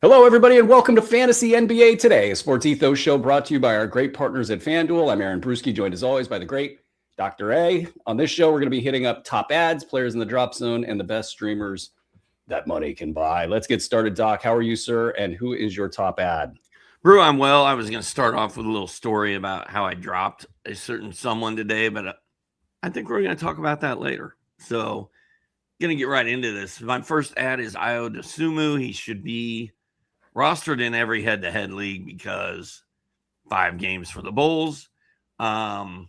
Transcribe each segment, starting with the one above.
Hello, everybody, and welcome to Fantasy NBA Today, a sports ethos show brought to you by our great partners at FanDuel. I'm Aaron Bruski, joined as always by the great Dr. A. On this show, we're going to be hitting up top ads, players in the drop zone, and the best streamers that money can buy. Let's get started, Doc. How are you, sir? And who is your top ad? Brew, I'm well. I was going to start off with a little story about how I dropped a certain someone today, but I think we're going to talk about that later. So, going to get right into this. My first ad is Io DeSumo. He should be rostered in every head-to-head league because 5 games for the Bulls. Josh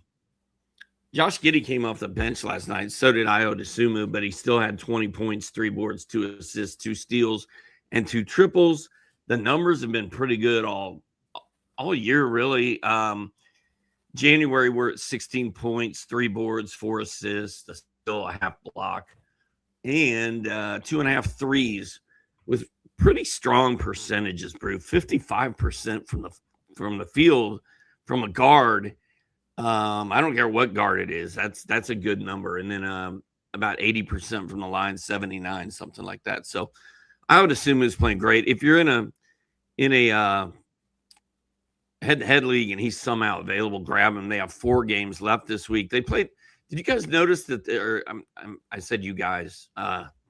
Giddey came off the bench last night. So did Io DeSumo, but he still had 20 points, 3 boards, 2 assists, 2 steals, and 2 triples. The numbers have been pretty good all year, really. January, we're at 16 points, 3 boards, 4 assists, still a half block, and 2.5 threes with pretty strong percentages, Brew. 55% from the field from a guard. I don't care what guard it is. That's a good number. And then about 80% from the line, 79, something like that. So I would assume he's playing great. If you're in a head-to-head league and he's somehow available, grab him. They have 4 games left this week. They played. Did you guys notice that? I said you guys.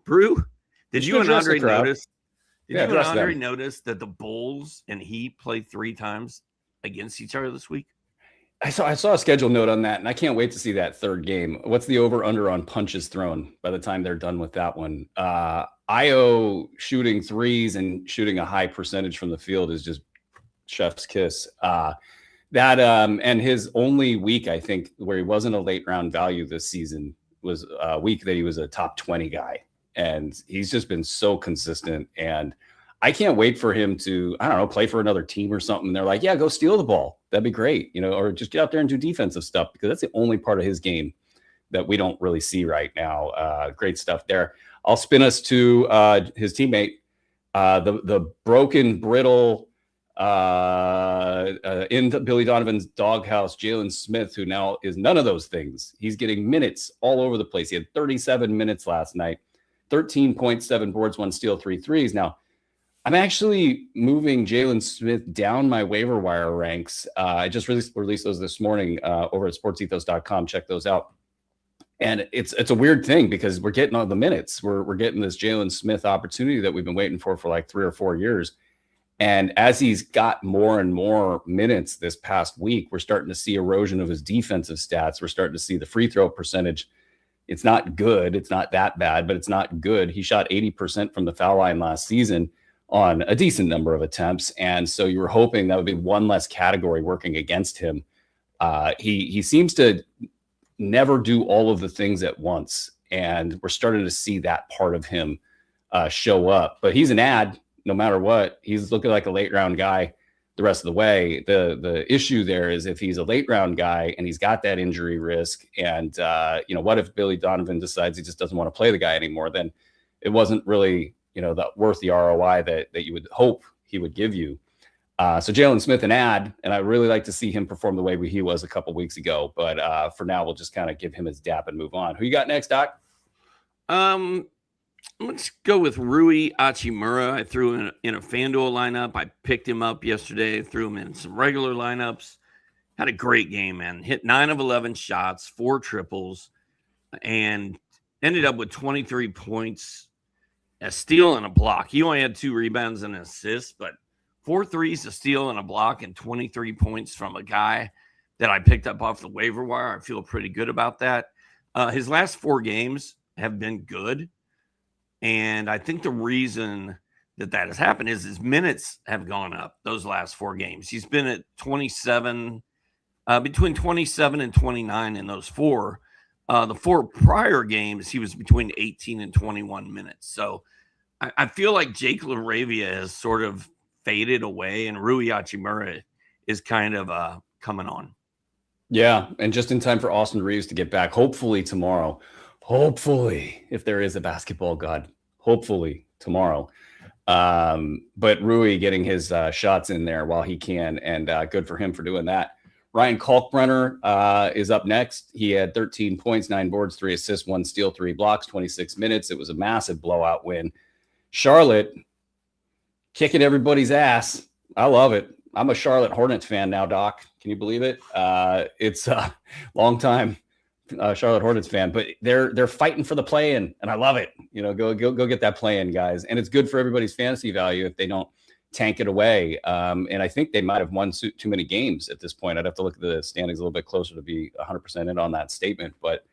Brew, did you and Andre notice? Did you and Andre notice that the Bulls and Heat played 3 times against each other this week? I saw a schedule note on that, and I can't wait to see that third game. What's the over-under on punches thrown by the time they're done with that one? Io shooting threes and shooting a high percentage from the field is just chef's kiss. And his only week, I think, where he wasn't a late-round value this season was a week that he was a top 20 guy. And he's just been so consistent. And I can't wait for him to, I don't know, play for another team or something. They're like, yeah, go steal the ball. That'd be great. Or just get out there and do defensive stuff, because that's the only part of his game that we don't really see right now. Great stuff there. I'll spin us to his teammate, the broken, brittle, in Billy Donovan's doghouse, Jalen Smith, who now is none of those things. He's getting minutes all over the place. He had 37 minutes last night. 13.7 boards, 1 steal, 3 threes. Now, I'm actually moving Jalen Smith down my waiver wire ranks. I just released those this morning over at sportsethos.com. Check those out. And it's a weird thing because we're getting all the minutes. We're getting this Jalen Smith opportunity that we've been waiting for like 3 or 4 years. And as he's got more and more minutes this past week, we're starting to see erosion of his defensive stats. We're starting to see the free throw percentage. It's not good. It's not that bad, but it's not good. He shot 80% from the foul line last season on a decent number of attempts. And so you were hoping that would be one less category working against him. He seems to never do all of the things at once. And we're starting to see that part of him show up. But he's an ad no matter what. He's looking like a late round guy the rest of the way. The issue there is if he's a late round guy and he's got that injury risk, and what if Billy Donovan decides he just doesn't want to play the guy anymore? Then it wasn't really worth the ROI that you would hope he would give you. So Jalen Smith, an ad, and I really like to see him perform the way he was a couple weeks ago. But for now, we'll just kind of give him his dap and move on. Who you got next, Doc? Let's go with Rui Hachimura. I threw in a FanDuel lineup. I picked him up yesterday, threw him in some regular lineups. Had a great game, man. Hit 9 of 11 shots, 4 triples, and ended up with 23 points, a steal, and a block. He only had 2 rebounds and an assist, but 4 threes, a steal, and a block, and 23 points from a guy that I picked up off the waiver wire. I feel pretty good about that. His last 4 games have been good. And I think the reason that has happened is his minutes have gone up those last 4 games. He's been at 27, between 27 and 29 in those 4. The 4 prior games, he was between 18 and 21 minutes. So I feel like Jake LaRavia has sort of faded away, and Rui Hachimura is kind of coming on. Yeah, and just in time for Austin Reeves to get back, hopefully tomorrow. Hopefully, if there is a basketball god, hopefully tomorrow. But Rui getting his shots in there while he can, and good for him for doing that. Ryan Kalkbrenner is up next. He had 13 points, 9 boards, 3 assists, 1 steal, 3 blocks, 26 minutes. It was a massive blowout win. Charlotte kicking everybody's ass. I love it. I'm a Charlotte Hornets fan now, Doc. Can you believe it? It's a long time Charlotte Hornets fan, but they're fighting for the play-in, and I love it. Go get that play-in, guys, and it's good for everybody's fantasy value if they don't tank it away. And I think they might have won too many games at this point. I'd have to look at the standings a little bit closer to be 100% in on that statement, but.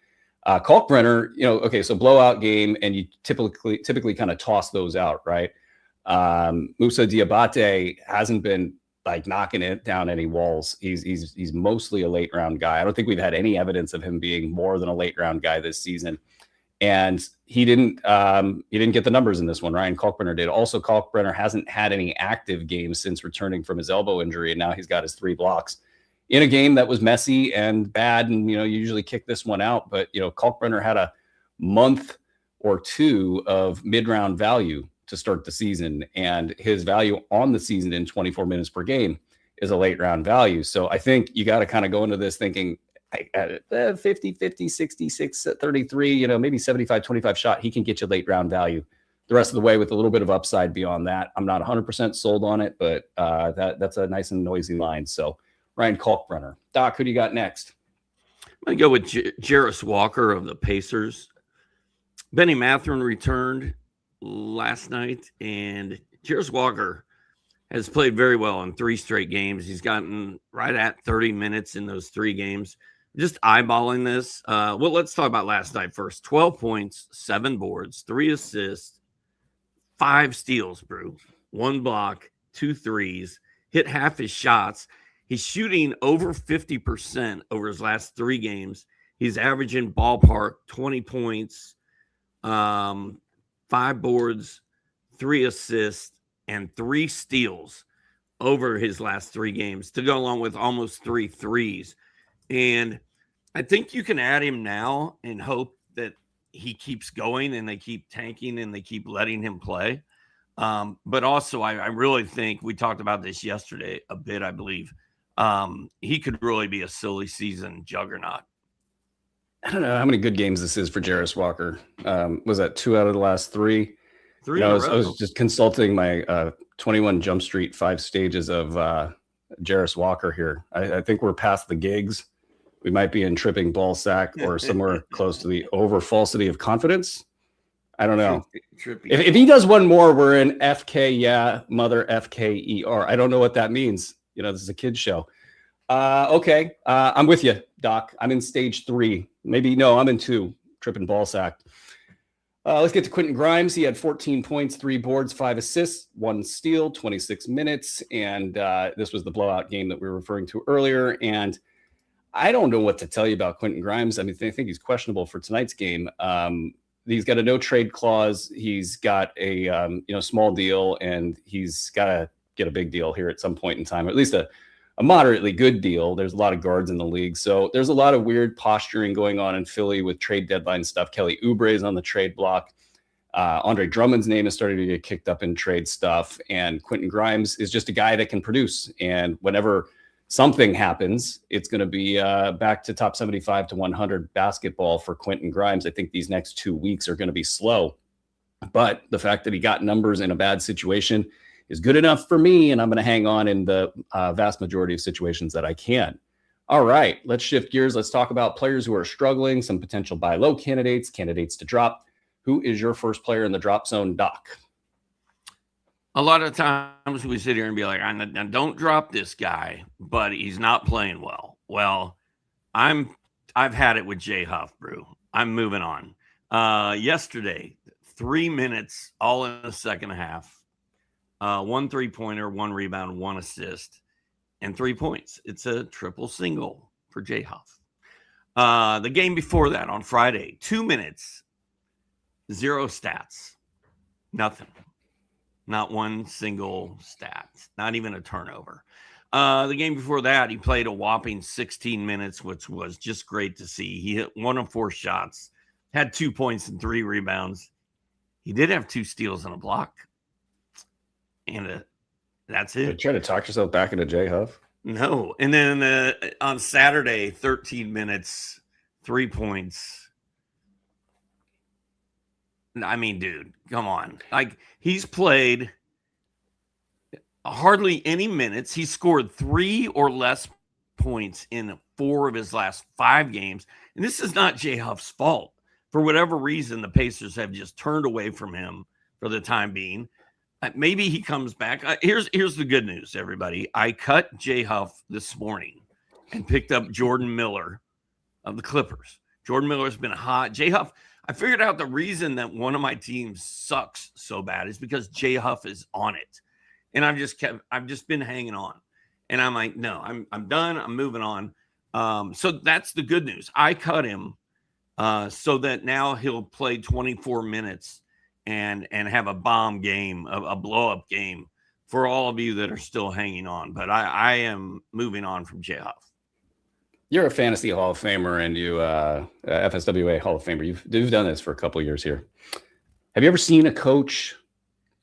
Kalkbrenner, okay, so blowout game, and you typically kind of toss those out, right? Moussa Diabate hasn't been like knocking it down any walls. He's mostly a late round guy. I don't think we've had any evidence of him being more than a late round guy this season. And he didn't get the numbers in this one. Ryan Kalkbrenner did. Also, Kalkbrenner hasn't had any active games since returning from his elbow injury, and now he's got his 3 blocks in a game that was messy and bad. And, you usually kick this one out. But, Kalkbrenner had a month or 2 of mid-round value to start the season. And his value on the season in 24 minutes per game is a late round value. So I think you got to kind of go into this thinking 50, 50, 66, 33, maybe 75, 25 shot. He can get you late round value the rest of the way with a little bit of upside beyond that. I'm not 100% sold on it, but that's a nice and noisy line. So Ryan Kalkbrenner. Doc, who do you got next? I'm going to go with Jarris Walker of the Pacers. Benny Mathurin returned last night, and Jarris Walker has played very well in 3 straight games. He's gotten right at 30 minutes in those 3 games. Just eyeballing this. Well, let's talk about last night first. 12 points, 7 boards, 3 assists, 5 steals, Brew. 1 block, 2 threes, hit half his shots. He's shooting over 50% over his last 3 games. He's averaging ballpark 20 points, 5 boards, 3 assists, and 3 steals over his last 3 games to go along with almost 3 threes. And I think you can add him now and hope that he keeps going and they keep tanking and they keep letting him play. But also, I really think we talked about this yesterday a bit, I believe. He could really be a silly season juggernaut. I don't know how many good games this is for Jarris Walker. Was that 2 out of the last 3? I was just consulting my 21 Jump Street 5 stages of Jarris Walker here. I think we're past the gigs. We might be in tripping ball sack or somewhere close to the over falsity of confidence. I don't know. If he does one more, we're in FK, yeah, mother FKER. I don't know what that means. This is a kid's show. Okay. I'm with you, Doc. I'm in stage 3. Maybe, no, I'm in 2, tripping ball sack. Let's get to Quentin Grimes. He had 14 points, 3 boards, 5 assists, 1 steal, 26 minutes. And this was the blowout game that we were referring to earlier. And I don't know what to tell you about Quentin Grimes. I mean, I think he's questionable for tonight's game. He's got a no trade clause. He's got a small deal, and he's got to get a big deal here at some point in time, or at least a moderately good deal. There's a lot of guards in the league. So there's a lot of weird posturing going on in Philly with trade deadline stuff. Kelly Oubre is on the trade block. Andre Drummond's name is starting to get kicked up in trade stuff. And Quentin Grimes is just a guy that can produce. And whenever something happens, it's going to be back to top 75 to 100 basketball for Quentin Grimes. I think these next 2 weeks are going to be slow. But the fact that he got numbers in a bad situation is good enough for me, and I'm going to hang on in the vast majority of situations that I can. All right, let's shift gears. Let's talk about players who are struggling, some potential buy low candidates to drop. Who is your first player in the drop zone, Doc? A lot of times we sit here and be like, don't drop this guy, but he's not playing well. Well, I've had it with Jay Huff, Brew. I'm moving on. Yesterday, 3 minutes, all in the second half. 1 3-pointer, 1 rebound, 1 assist, and 3 points. It's a triple single for Jay Huff. The game before that on Friday, 2 minutes, 0 stats, nothing. Not 1 single stat, not even a turnover. The game before that, he played a whopping 16 minutes, which was just great to see. He hit 1 of 4 shots, had 2 points and 3 rebounds. He did have 2 steals and a block. And that's it. You're trying to talk yourself back into Jay Huff? No. And then on Saturday, 13 minutes, 3 points. I mean, dude, come on. Like, he's played hardly any minutes. He scored 3 or less points in 4 of his last 5 games. And this is not Jay Huff's fault. For whatever reason, the Pacers have just turned away from him for the time being. Maybe he comes back. Here's the good news, everybody. I cut Jay Huff this morning and picked up Jordan Miller of the Clippers. Jordan Miller's been hot. Jay Huff, I figured out the reason that one of my teams sucks so bad is because Jay Huff is on it. And I've just been hanging on. And I'm like, no, I'm done. I'm moving on. So that's the good news. I cut him so that now he'll play 24 minutes and have a bomb game, a blow-up game for all of you that are still hanging on. But I am moving on from Jay Huff. You're a fantasy Hall of Famer and you FSWA Hall of Famer. You've done this for a couple of years here. Have you ever seen a coach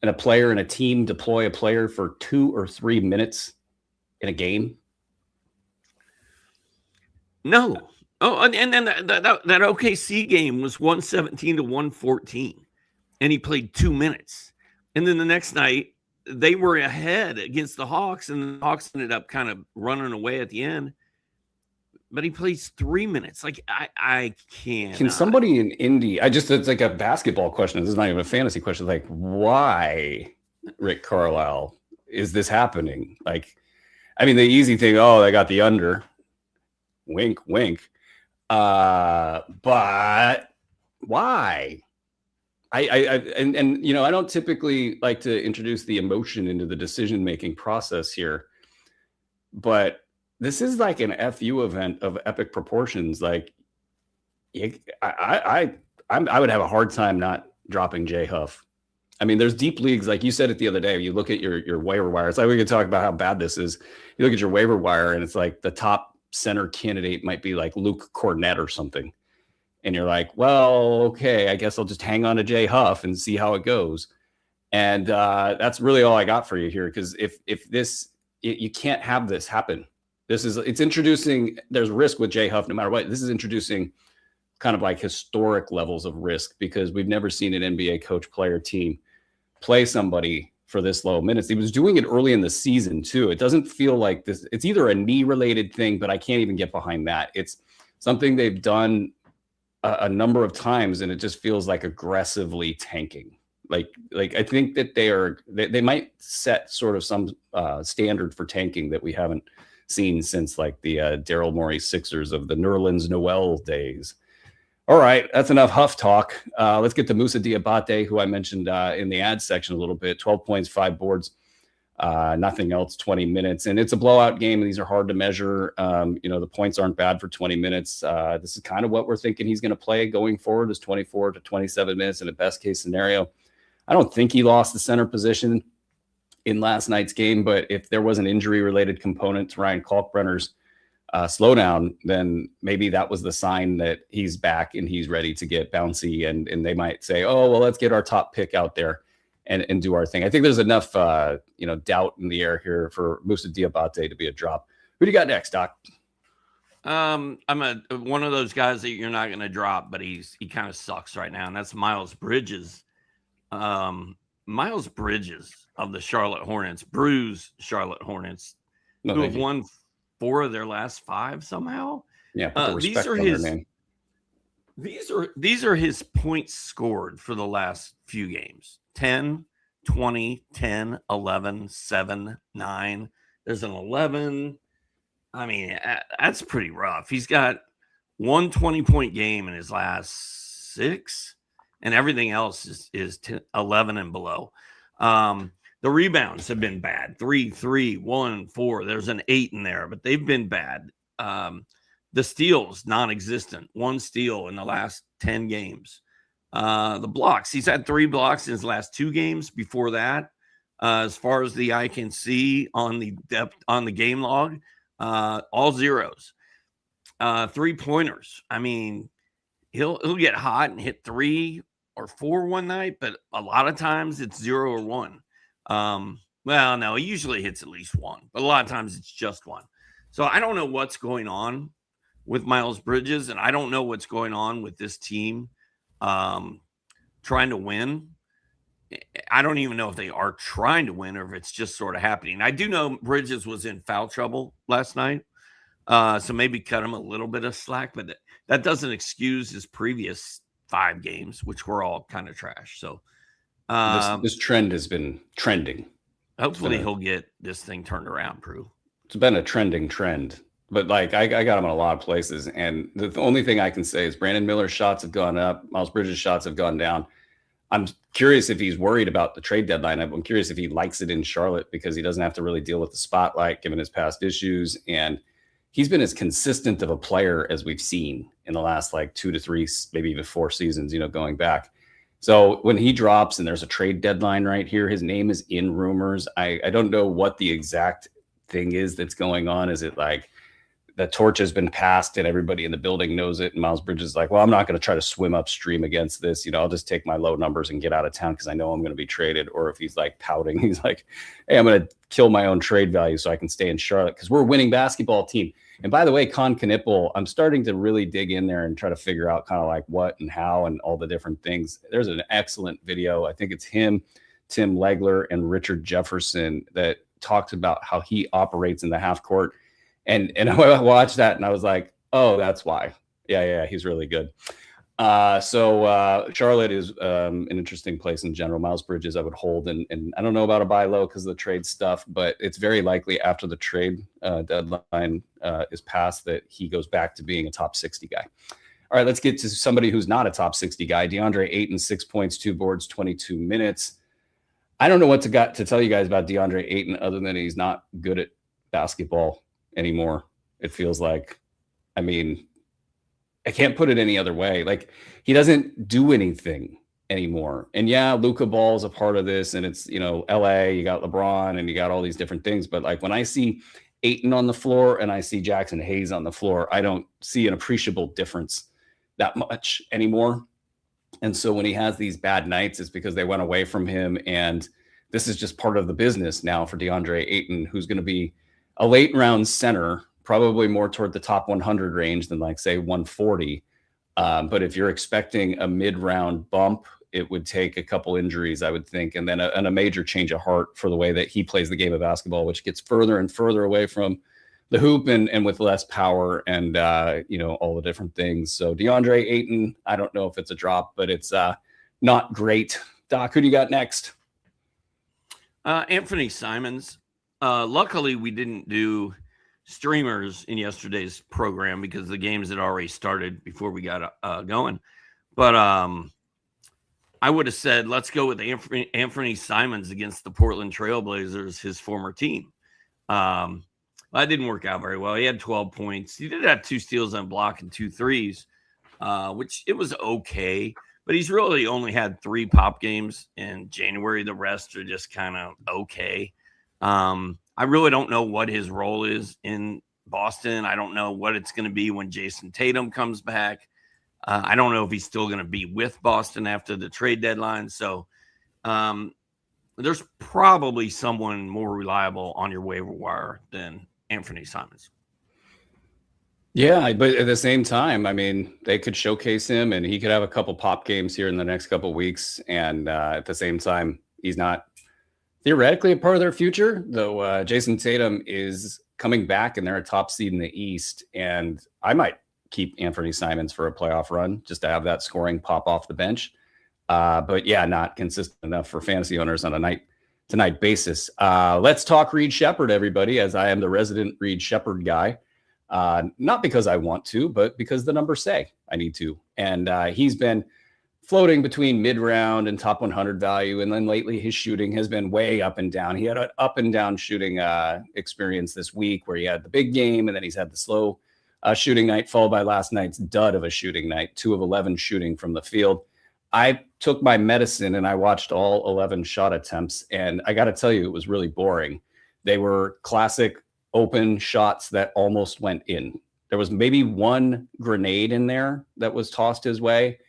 and a player and a team deploy a player for 2 or 3 minutes in a game? No. Oh, and then that OKC game was 117 to 114, and he played 2 minutes. And then the next night, they were ahead against the Hawks, and the Hawks ended up kind of running away at the end. But he plays 3 minutes. Like, I can't. Can somebody in Indy, it's like a basketball question. This is not even a fantasy question. Like, why, Rick Carlisle, is this happening? Like, I mean, the easy thing, they got the under. Wink, wink. But why? I don't typically like to introduce the emotion into the decision-making process here, but this is like an FU event of epic proportions. Like, I would have a hard time not dropping Jay Huff. I mean, there's deep leagues, like you said it the other day. You look at your waiver wire. It's like we could talk about how bad this is. You look at your waiver wire, and it's like the top center candidate might be like Luke Cornett or something. And you're like, well, okay, I guess I'll just hang on to Jay Huff and see how it goes. And that's really all I got for you here. Because if this, you can't have this happen. It's introducing, there's risk with Jay Huff no matter what. This is introducing kind of like historic levels of risk because we've never seen an NBA coach, player, team play somebody for this low minutes. He was doing it early in the season too. It doesn't feel like this. It's either a knee related thing, but I can't even get behind that. It's something they've done a number of times, and it just feels like aggressively tanking. Like I think that they might set sort of some standard for tanking that we haven't seen since like the Daryl Morey Sixers of the Nerlens Noel days. All right, that's enough Huff talk. Let's get to Moussa Diabate, who I mentioned in the ad section a little bit. 12 points, 5 boards, nothing else, 20 minutes. And it's a blowout game, and these are hard to measure. The points aren't bad for 20 minutes. This is kind of what we're thinking he's going to play going forward, is 24 to 27 minutes in a best-case scenario. I don't think he lost the center position in last night's game, but if there was an injury-related component to Ryan Kalkbrenner's slowdown, then maybe that was the sign that he's back and he's ready to get bouncy, and they might say, oh, well, let's get our top pick out there and do our thing. I think there's enough doubt in the air here for Moussa Diabate to be a drop. Who do you got next, Doc? I'm one of those guys that you're not going to drop, but he kind of sucks right now, and that's Miles Bridges. Miles Bridges of the Charlotte Hornets, bruised Charlotte Hornets, who have won 4 of their last 5 somehow. Yeah, put the respect on their name. These are his points scored for the last few games. 10, 20, 10, 11, 7, 9. There's an 11. I mean, that's pretty rough. He's got 1 20-point game in his last 6, and everything else is 11 and below. The rebounds have been bad. 3, 3, 1, 4. There's an 8 in there, but they've been bad. The steals, non-existent. 1 steal in the last 10 games. The blocks, he's had 3 blocks in his last 2 games. Before that, as far as the eye can see on the depth on the game log, all zeros. 3-pointers. I mean, he'll get hot and hit 3 or 4 one night, but a lot of times it's 0 or 1. Well, no, he usually hits at least 1, but a lot of times it's just 1. So I don't know what's going on with Miles Bridges, and I don't know what's going on with this team trying to win. I don't even know if they are trying to win or if it's just sort of happening. I do know Bridges was in foul trouble last night. So maybe cut him a little bit of slack, but that doesn't excuse his previous 5 games, which were all kind of trash. So this trend has been trending. Hopefully he'll get this thing turned around, Prue. It's been a trending trend. But like I got him in a lot of places. And the only thing I can say is Brandon Miller's shots have gone up. Miles Bridges' shots have gone down. I'm curious if he's worried about the trade deadline. I'm curious if he likes it in Charlotte because he doesn't have to really deal with the spotlight given his past issues. And he's been as consistent of a player as we've seen in the last like 2 to 3, maybe even 4 seasons, going back. So when he drops and there's a trade deadline right here, his name is in rumors. I don't know what the exact thing is that's going on. Is it like the torch has been passed and everybody in the building knows it? And Miles Bridges is like, well, I'm not going to try to swim upstream against this. I'll just take my low numbers and get out of town because I know I'm going to be traded. Or if he's like pouting, he's like, hey, I'm going to kill my own trade value so I can stay in Charlotte because we're a winning basketball team. And by the way, Con Knipple, I'm starting to really dig in there and try to figure out kind of like what and how and all the different things. There's an excellent video. I think it's him, Tim Legler, and Richard Jefferson that talks about how he operates in the half court. And I watched that and I was like, oh, that's why. Yeah, he's really good. So Charlotte is an interesting place in general. Miles Bridges I would hold, and I don't know about a buy low because of the trade stuff, but it's very likely after the trade deadline is passed that he goes back to being a top 60 guy. All right, let's get to somebody who's not a top 60 guy. DeAndre Ayton, 6 points, 2 boards, 22 minutes. I don't know what to tell you guys about DeAndre Ayton other than he's not good at basketball anymore. It feels like, I can't put it any other way. Like, he doesn't do anything anymore. And yeah, Luka Ball is a part of this. And it's, LA, you got LeBron and you got all these different things. But like when I see Ayton on the floor and I see Jackson Hayes on the floor, I don't see an appreciable difference that much anymore. And so when he has these bad nights, it's because they went away from him. And this is just part of the business now for DeAndre Ayton, who's going to be a late round center, probably more toward the top 100 range than like say 140. But if you're expecting a mid-round bump, it would take a couple injuries, I would think, and then a major change of heart for the way that he plays the game of basketball, which gets further and further away from the hoop and with less power and, all the different things. So DeAndre Ayton, I don't know if it's a drop, but it's not great. Doc, who do you got next? Anthony Simons. Luckily, we didn't do streamers in yesterday's program because the games had already started before we got going. But I would have said, let's go with Anthony Simons against the Portland Trailblazers, his former team. That didn't work out very well. He had 12 points. He did have 2 steals on block and 2 threes, which it was okay. But he's really only had 3 pop games in January. The rest are just kind of okay. I really don't know what his role is in Boston. I don't know what it's going to be when Jason Tatum comes back. I don't know if he's still going to be with Boston after the trade deadline. So there's probably someone more reliable on your waiver wire than Anthony Simons. Yeah, but at the same time, they could showcase him and he could have a couple pop games here in the next couple of weeks. And at the same time, he's not theoretically a part of their future, though. Jason Tatum is coming back and they're a top seed in the East. And I might keep Anthony Simons for a playoff run just to have that scoring pop off the bench. But yeah, not consistent enough for fantasy owners on a night-to-night basis. Let's talk Reed Shepherd, everybody, as I am the resident Reed Shepherd guy. Not because I want to, but because the numbers say I need to. And he's been floating between mid-round and top 100 value. And then lately his shooting has been way up and down. He had an up and down shooting experience this week where he had the big game and then he's had the slow shooting night followed by last night's dud of a shooting night, 2 of 11 shooting from the field. I took my medicine and I watched all 11 shot attempts. And I got to tell you, it was really boring. They were classic open shots that almost went in. There was maybe 1 grenade in there that was tossed his way.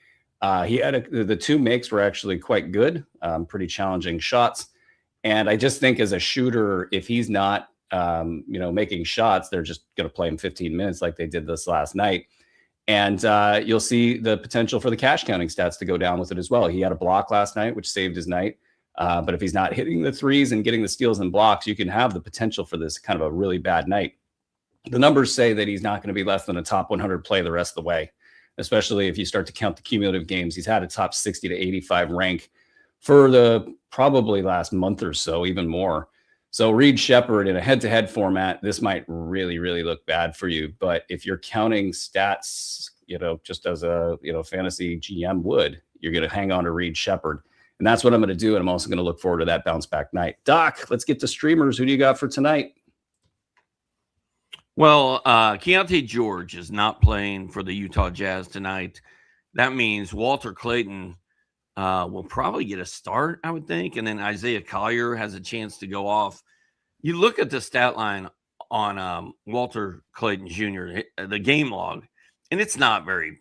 He had the 2 makes were actually quite good, pretty challenging shots. And I just think as a shooter, if he's not, making shots, they're just going to play him 15 minutes like they did this last night. And you'll see the potential for the cash counting stats to go down with it as well. He had a block last night, which saved his night. But if he's not hitting the threes and getting the steals and blocks, you can have the potential for this kind of a really bad night. The numbers say that he's not going to be less than a top 100 play the rest of the way, especially if you start to count the cumulative games. He's had a top 60 to 85 rank for the probably last month or so, even more. So Reed Shepherd in a head-to-head format, this might really, really look bad for you. But if you're counting stats, just as a, fantasy GM would, you're going to hang on to Reed Shepherd. And that's what I'm going to do. And I'm also going to look forward to that bounce back night. Doc, let's get to streamers. Who do you got for tonight? Well, Keontae George is not playing for the Utah Jazz tonight. That means Walter Clayton will probably get a start, I would think. And then Isaiah Collier has a chance to go off. You look at the stat line on Walter Clayton Jr., the game log, and it's not very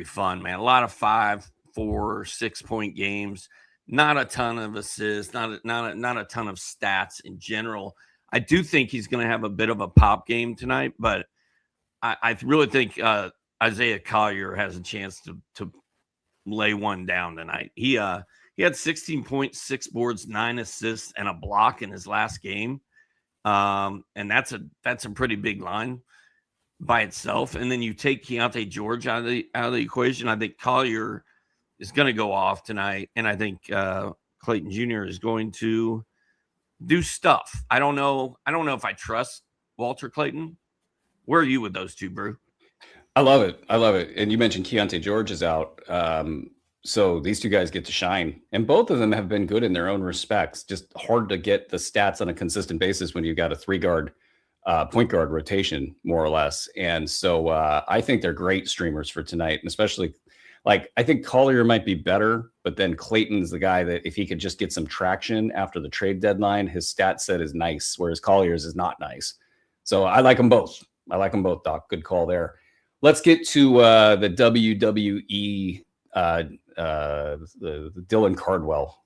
fun, man. A lot of 5, 4, 6-point games, not a ton of assists, not a ton of stats in general. I do think he's going to have a bit of a pop game tonight, but I really think Isaiah Collier has a chance to lay one down tonight. He had 16.6 boards, 9 assists, and a block in his last game, and that's a pretty big line by itself. And then you take Keontae George out of the equation. I think Collier is going to go off tonight, and I think Clayton Jr. is going to do stuff. I don't know if I trust Walter Clayton. Where are you with those two, Brew? I love it. And you mentioned Keontae George is out. So these two guys get to shine. And both of them have been good in their own respects. Just hard to get the stats on a consistent basis when you've got a 3-guard, point guard rotation, more or less. And so I think they're great streamers for tonight. And especially, I think Collier might be better, but then Clayton's the guy that if he could just get some traction after the trade deadline, his stat set is nice, whereas Collier's is not nice. So I like them both. Doc. Good call there. Let's get to the WWE, the Dylan Cardwell.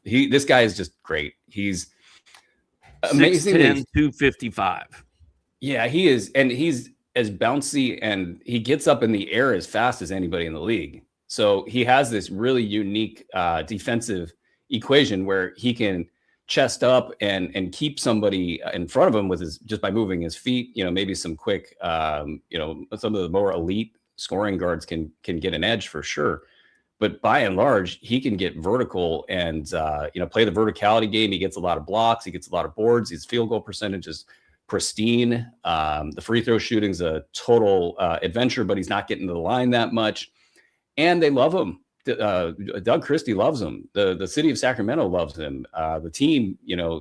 This guy is just great. He's amazing. 6'10", 255. Yeah, he is. And he's as bouncy, and he gets up in the air as fast as anybody in the league. So he has this really unique defensive equation where he can chest up and keep somebody in front of him with just by moving his feet. Maybe some quick, some of the more elite scoring guards can get an edge for sure. But by and large, he can get vertical and play the verticality game. He gets a lot of blocks. He gets a lot of boards. His field goal percentage is pristine. The free throw shooting's a total adventure, but he's not getting to the line that much. And they love him. Doug Christie loves him. The city of Sacramento loves him. The team,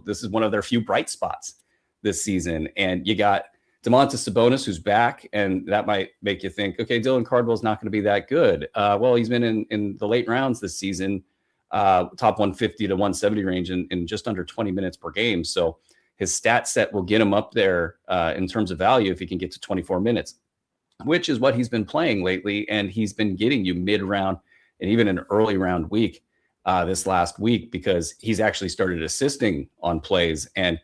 this is one of their few bright spots this season. And you got Domantas Sabonis, who's back, and that might make you think, okay, Dylan Cardwell's not going to be that good. Well, he's been in the late rounds this season, top 150 to 170 range in just under 20 minutes per game. So his stat set will get him up there in terms of value if he can get to 24 minutes, which is what he's been playing lately. And he's been getting you mid-round and even an early round week this last week, because he's actually started assisting on plays. And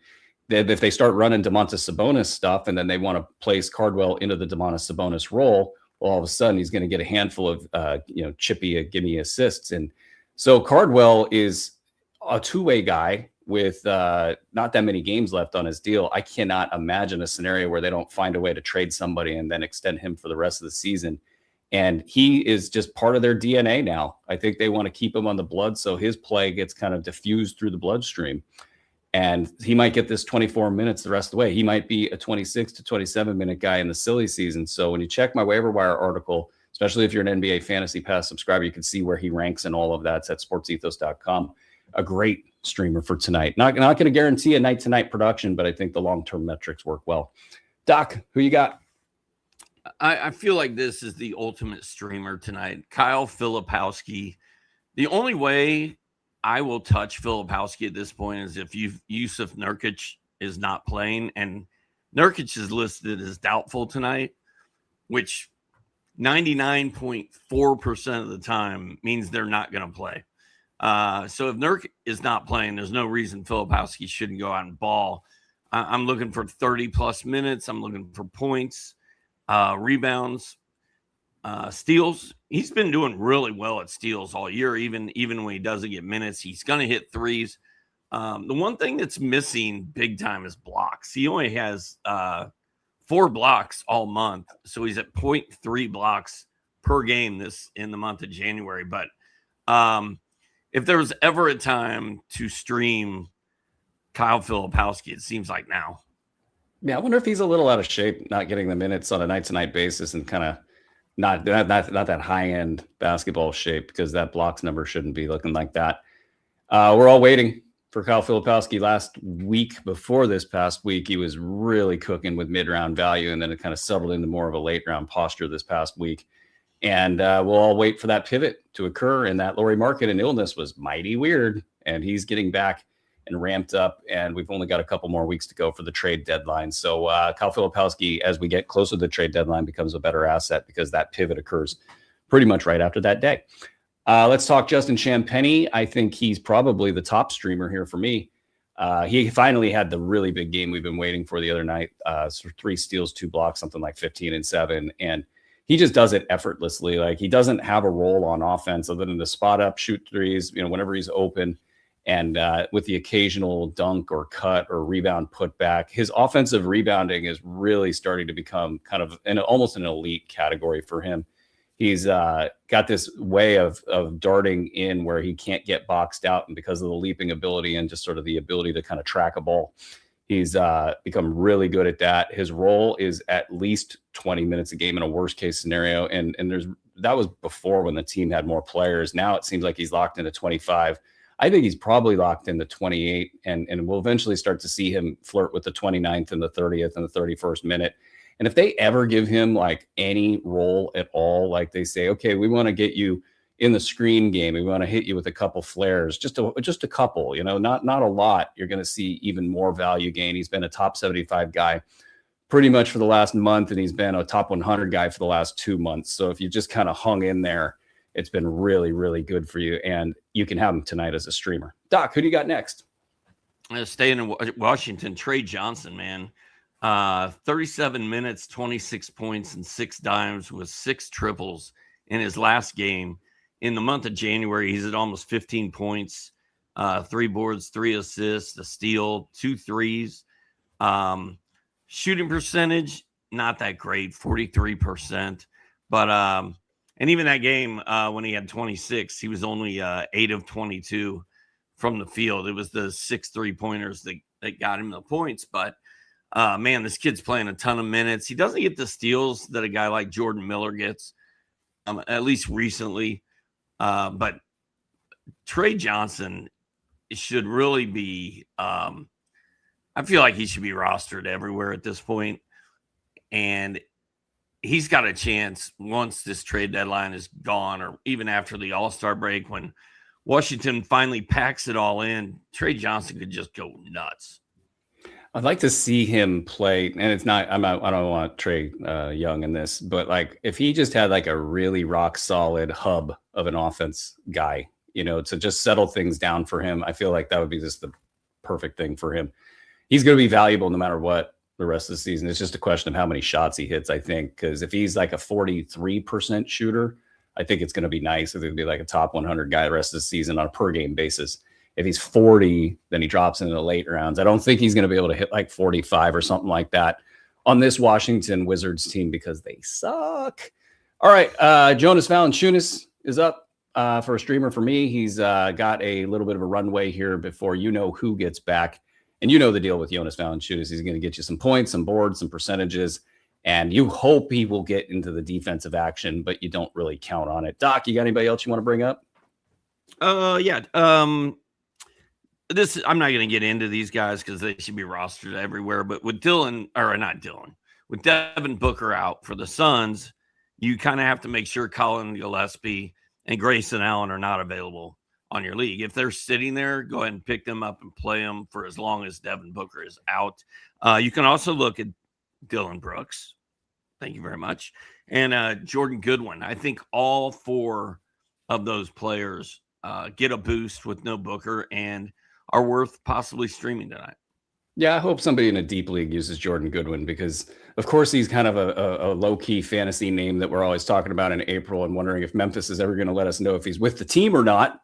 if they start running Domantas Sabonis stuff and then they want to place Cardwell into the Domantas Sabonis role, well, all of a sudden he's going to get a handful of chippy gimme assists. And so Cardwell is a two-way guy with not that many games left on his deal. I cannot imagine a scenario where they don't find a way to trade somebody and then extend him for the rest of the season. And he is just part of their DNA now. I think they want to keep him on the blood so his play gets kind of diffused through the bloodstream. And he might get this 24 minutes the rest of the way. He might be a 26 to 27-minute guy in the silly season. So when you check my waiver wire article, especially if you're an NBA Fantasy Pass subscriber, you can see where he ranks and all of that. It's at sportsethos.com. A great streamer for tonight. Not going to guarantee a night-to-night production, but I think the long-term metrics work well. Doc, who you got? I feel like this is the ultimate streamer tonight. Kyle Filipowski. The only way I will touch Filipowski at this point is if Yusuf Nurkic is not playing, and Nurkic is listed as doubtful tonight, which 99.4% of the time means they're not going to play. So if Nurkic is not playing, there's no reason Filipowski shouldn't go out and ball. I'm looking for 30 plus minutes. I'm looking for points, rebounds. Steals, he's been doing really well at steals all year, even when he doesn't get minutes. He's going to hit threes. The one thing that's missing big time is blocks. He only has 4 blocks all month, so he's at 0.3 blocks per game in the month of January. But if there was ever a time to stream Kyle Filipowski, it seems like now. Yeah, I wonder if he's a little out of shape, not getting the minutes on a night-to-night basis, and kind of not that high-end basketball shape, because that blocks number shouldn't be looking like that. We're all waiting for Kyle Filipowski. Last week, before this past week, he was really cooking with mid-round value, and then it kind of settled into more of a late-round posture this past week. And we'll all wait for that pivot to occur. And that Lauri Markkanen illness was mighty weird, and he's getting back and ramped up, and we've only got a couple more weeks to go for the trade deadline. So Kyle Filipowski, as we get closer to the trade deadline, becomes a better asset, because that pivot occurs pretty much right after that day. Let's talk Justin Champagnie. I think he's probably the top streamer here for me. He finally had the really big game we've been waiting for the other night. 3 steals, 2 blocks, something like 15 and 7. And he just does it effortlessly. Like, he doesn't have a role on offense other than to spot up, shoot threes, whenever he's open. And with the occasional dunk or cut or rebound put back, his offensive rebounding is really starting to become kind of almost an elite category for him. He's got this way of darting in where he can't get boxed out, and because of the leaping ability and just sort of the ability to kind of track a ball, he's become really good at that. His role is at least 20 minutes a game in a worst case scenario, and that was before, when the team had more players. Now it seems like he's locked into 25. I think he's probably locked into 28, and we'll eventually start to see him flirt with the 29th and the 30th and the 31st minute. And if they ever give him like any role at all, like they say, okay, we want to get you in the screen game, we want to hit you with a couple flares, just a couple, not a lot, you're going to see even more value gain. He's been a top 75 guy pretty much for the last month, and he's been a top 100 guy for the last 2 months. So if you just kind of hung in there, it's been really, really good for you, and you can have him tonight as a streamer. Doc, who do you got next? Staying in Washington, Trey Johnson, man. 37 minutes, 26 points, and 6 dimes with 6 triples in his last game. In the month of January, he's at almost 15 points, 3 boards, 3 assists, a steal, 2 threes. Shooting percentage, not that great, 43%. But and even that game, when he had 26, he was only 8 of 22 from the field. It was the 6 3-pointers that got him the points. But, man, this kid's playing a ton of minutes. He doesn't get the steals that a guy like Jordan Miller gets, at least recently. But Trey Johnson should really be I feel like he should be rostered everywhere at this point. And he's got a chance once this trade deadline is gone, or even after the All-Star break, when Washington finally packs it all in. Trey Johnson could just go nuts. I'd like to see him play, and it's not. I don't want Trey Young in this, but like if he just had like a really rock solid hub of an offense guy, to just settle things down for him, I feel like that would be just the perfect thing for him. He's going to be valuable no matter what the rest of the season. It's just a question of how many shots he hits, I think, because if he's like a 43% shooter, I think it's going to be nice. It's going to be like a top 100 guy the rest of the season on a per game basis. If he's 40, then he drops into the late rounds. I don't think he's going to be able to hit like 45 or something like that on this Washington Wizards team, because they suck. All right. Jonas Valanciunas is up for a streamer for me. He's got a little bit of a runway here before who gets back. And the deal with Jonas Valanciunas. He's going to get you some points, some boards, some percentages, and you hope he will get into the defensive action, but you don't really count on it. Doc, you got anybody else you want to bring up? Yeah. I'm not going to get into these guys because they should be rostered everywhere. But with with Devin Booker out for the Suns, you kind of have to make sure Colin Gillespie and Grayson Allen are not available on your league. If they're sitting there, go ahead and pick them up and play them for as long as Devin Booker is out. You can also look at Dylan Brooks. Thank you very much. And Jordan Goodwin. I think all 4 of those players get a boost with no Booker and are worth possibly streaming tonight. Yeah, I hope somebody in a deep league uses Jordan Goodwin because, of course, he's kind of a low-key fantasy name that we're always talking about in April and wondering if Memphis is ever going to let us know if he's with the team or not.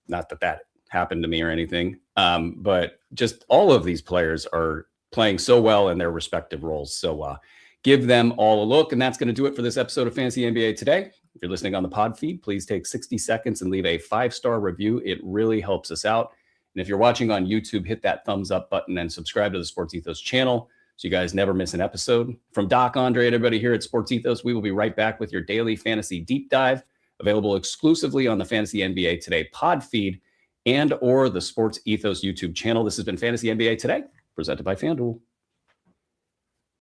Not that that happened to me or anything, but just all of these players are playing so well in their respective roles. So give them all a look, and that's going to do it for this episode of Fantasy NBA Today. If you're listening on the pod feed, please take 60 seconds and leave a 5-star review. It really helps us out. And if you're watching on YouTube, hit that thumbs up button and subscribe to the Sports Ethos channel so you guys never miss an episode. From Doc, Andre, and everybody here at Sports Ethos, we will be right back with your daily fantasy deep dive, available exclusively on the Fantasy NBA Today pod feed and or the Sports Ethos YouTube channel. This has been Fantasy NBA Today, presented by FanDuel.